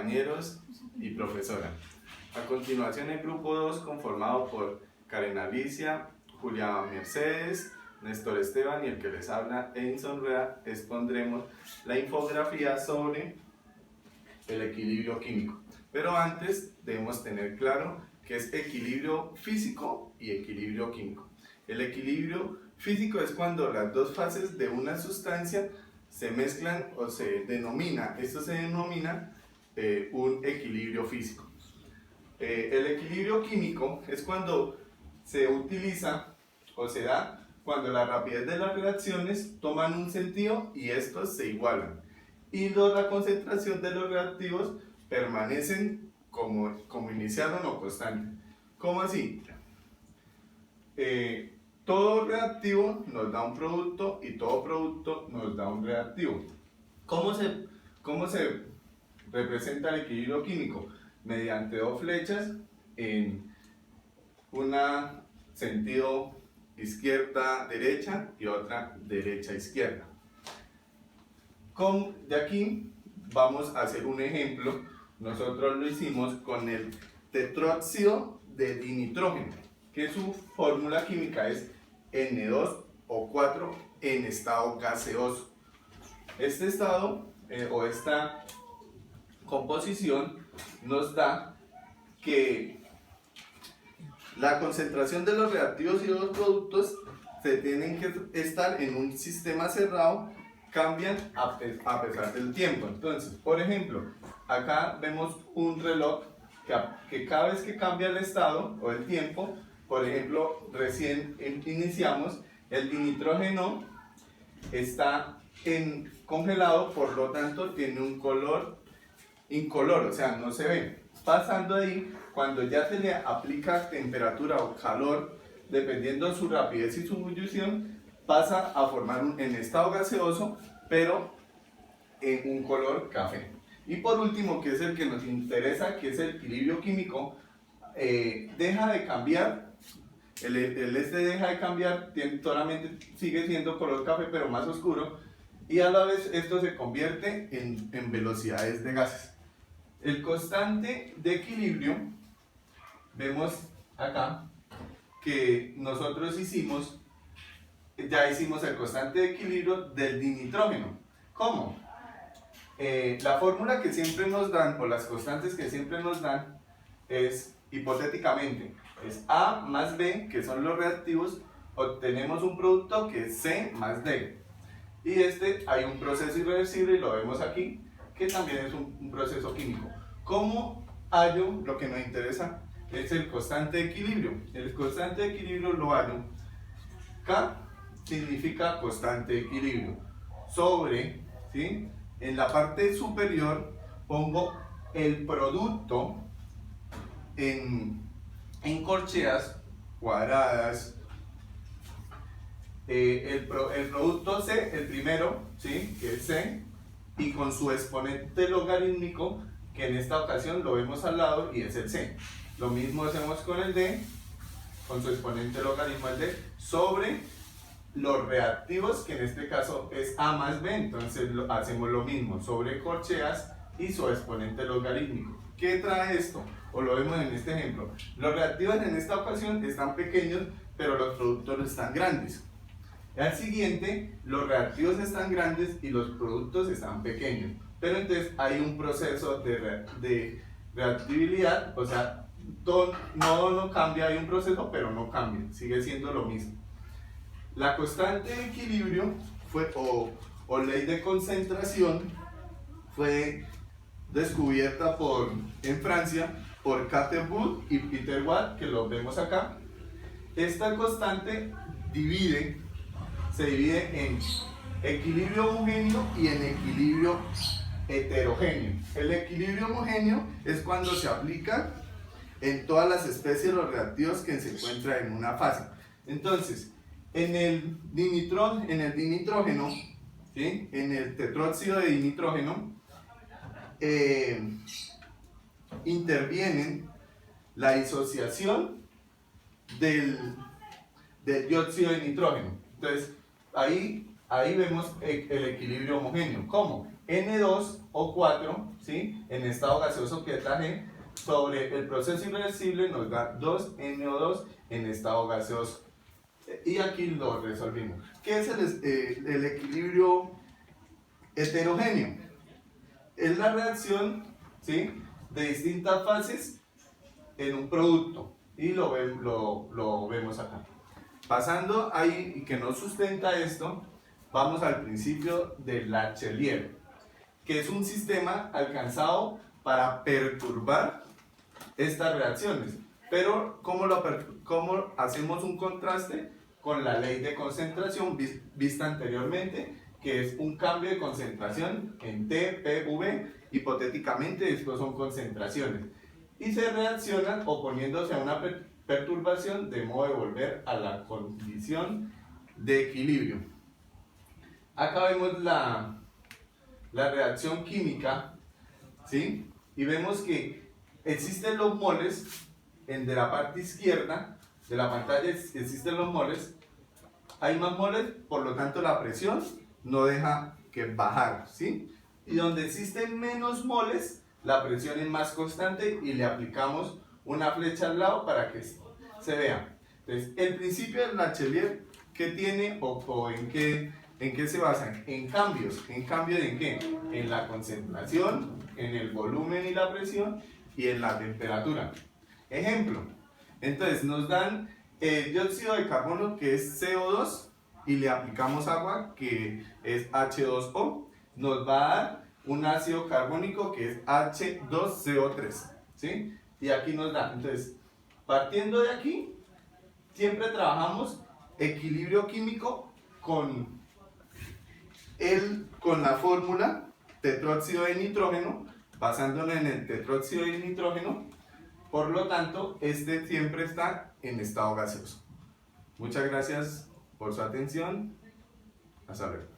compañeros y profesora. A continuación, el grupo 2, conformado por Karen Alicia, Julia Mercedes, Néstor Esteban y el que les habla, Edinson Rueda, expondremos la infografía sobre el equilibrio químico. Pero antes debemos tener claro que es equilibrio físico y equilibrio químico. El equilibrio físico es cuando las dos fases de una sustancia se mezclan o se denomina, esto se denomina un equilibrio físico. El equilibrio químico es cuando se utiliza o se da cuando la rapidez de las reacciones toman un sentido y estos se igualan y la concentración de los reactivos permanecen como iniciaron o constantes. ¿Cómo así? Todo reactivo nos da un producto y todo producto nos da un reactivo. ¿Cómo se representa el equilibrio químico? Mediante dos flechas en un sentido izquierda-derecha y otra derecha-izquierda. De aquí vamos a hacer un ejemplo. Nosotros lo hicimos con el tetróxido de dinitrógeno, que su fórmula química es N2O4 en estado gaseoso. Este estado o esta composición nos da que la concentración de los reactivos y los productos se tienen que estar en un sistema cerrado, cambian a pesar del tiempo. Entonces, por ejemplo, acá vemos un reloj que cada vez que cambia el estado o el tiempo, por ejemplo, recién iniciamos, el dinitrógeno está congelado, por lo tanto tiene un color incoloro, o sea, no se ve. Pasando ahí, cuando ya se le aplica temperatura o calor, dependiendo de su rapidez y su ebullición, pasa a formar en estado gaseoso, pero en un color café. Y por último, que es el que nos interesa, que es el equilibrio químico, deja de cambiar, el deja de cambiar, solamente sigue siendo color café, pero más oscuro, y a la vez esto se convierte en velocidades de gases. El constante de equilibrio, vemos acá que nosotros ya hicimos el constante de equilibrio del dinitrógeno. ¿Cómo? La fórmula que siempre nos dan, o las constantes que siempre nos dan, es, hipotéticamente, es A más B, que son los reactivos, obtenemos un producto que es C más D. Y hay un proceso irreversible, y lo vemos aquí, que también es un proceso químico. ¿Cómo hallo? Lo que nos interesa es el constante de equilibrio. El constante de equilibrio lo hallo. K significa constante de equilibrio. Sobre, ¿sí? En la parte superior pongo el producto en corcheas cuadradas. El producto C, el primero, ¿sí? Que es C, y con su exponente logarítmico, que en esta ocasión lo vemos al lado y es el C. Lo mismo hacemos con el D, con su exponente logaritmo el D, sobre los reactivos, que en este caso es A más B, entonces hacemos lo mismo, sobre corcheas y su exponente logarítmico. ¿Qué trae esto? O lo vemos en este ejemplo. Los reactivos en esta ocasión están pequeños, pero los productos están grandes. Al siguiente, los reactivos están grandes y los productos están pequeños. Pero entonces hay un proceso de reactibilidad, o sea, no cambia, hay un proceso, pero no cambia, sigue siendo lo mismo. La constante de equilibrio o ley de concentración fue descubierta en Francia por Catherwood y Peter Watt, que los vemos acá. Esta constante se divide en equilibrio homogéneo y en equilibrio heterogéneo. El equilibrio homogéneo es cuando se aplica en todas las especies los reactivos que se encuentran en una fase. Entonces, en el dinitrógeno, ¿sí? En el tetróxido de dinitrógeno, intervienen la disociación del dióxido de nitrógeno. Entonces, ahí vemos el equilibrio homogéneo. ¿Cómo? N2O4, ¿sí? En estado gaseoso que es la G, sobre el proceso irreversible nos da 2NO2 en estado gaseoso. Y aquí lo resolvimos. ¿Qué es el equilibrio heterogéneo? Es la reacción, ¿sí?, de distintas fases en un producto. Y lo vemos acá. Pasando ahí, y que nos sustenta esto, vamos al principio de Lachelier, que es un sistema alcanzado para perturbar estas reacciones. Pero, ¿cómo hacemos un contraste con la ley de concentración vista anteriormente, que es un cambio de concentración en T, P, V, hipotéticamente estos son concentraciones, y se reaccionan oponiéndose a una perturbación de modo de volver a la condición de equilibrio. Acá vemos la reacción química, ¿sí? Y vemos que existen los moles, de la parte izquierda de la pantalla existen los moles, hay más moles, por lo tanto la presión no deja que bajar, ¿sí? Y donde existen menos moles, la presión es más constante y le aplicamos una flecha al lado para que se vea. Entonces, el principio del Lachelier, ¿qué tiene o en qué se basa? En cambios. ¿En cambio de en qué? En la concentración, en el volumen y la presión y en la temperatura. Ejemplo, entonces nos dan dióxido de carbono, que es CO2, y le aplicamos agua, que es H2O, nos va a dar un ácido carbónico, que es H2CO3, ¿sí? Y aquí nos da, entonces, partiendo de aquí, siempre trabajamos equilibrio químico con la fórmula tetróxido de nitrógeno, basándonos en el tetróxido de nitrógeno. Por lo tanto, este siempre está en estado gaseoso. Muchas gracias por su atención. Hasta luego.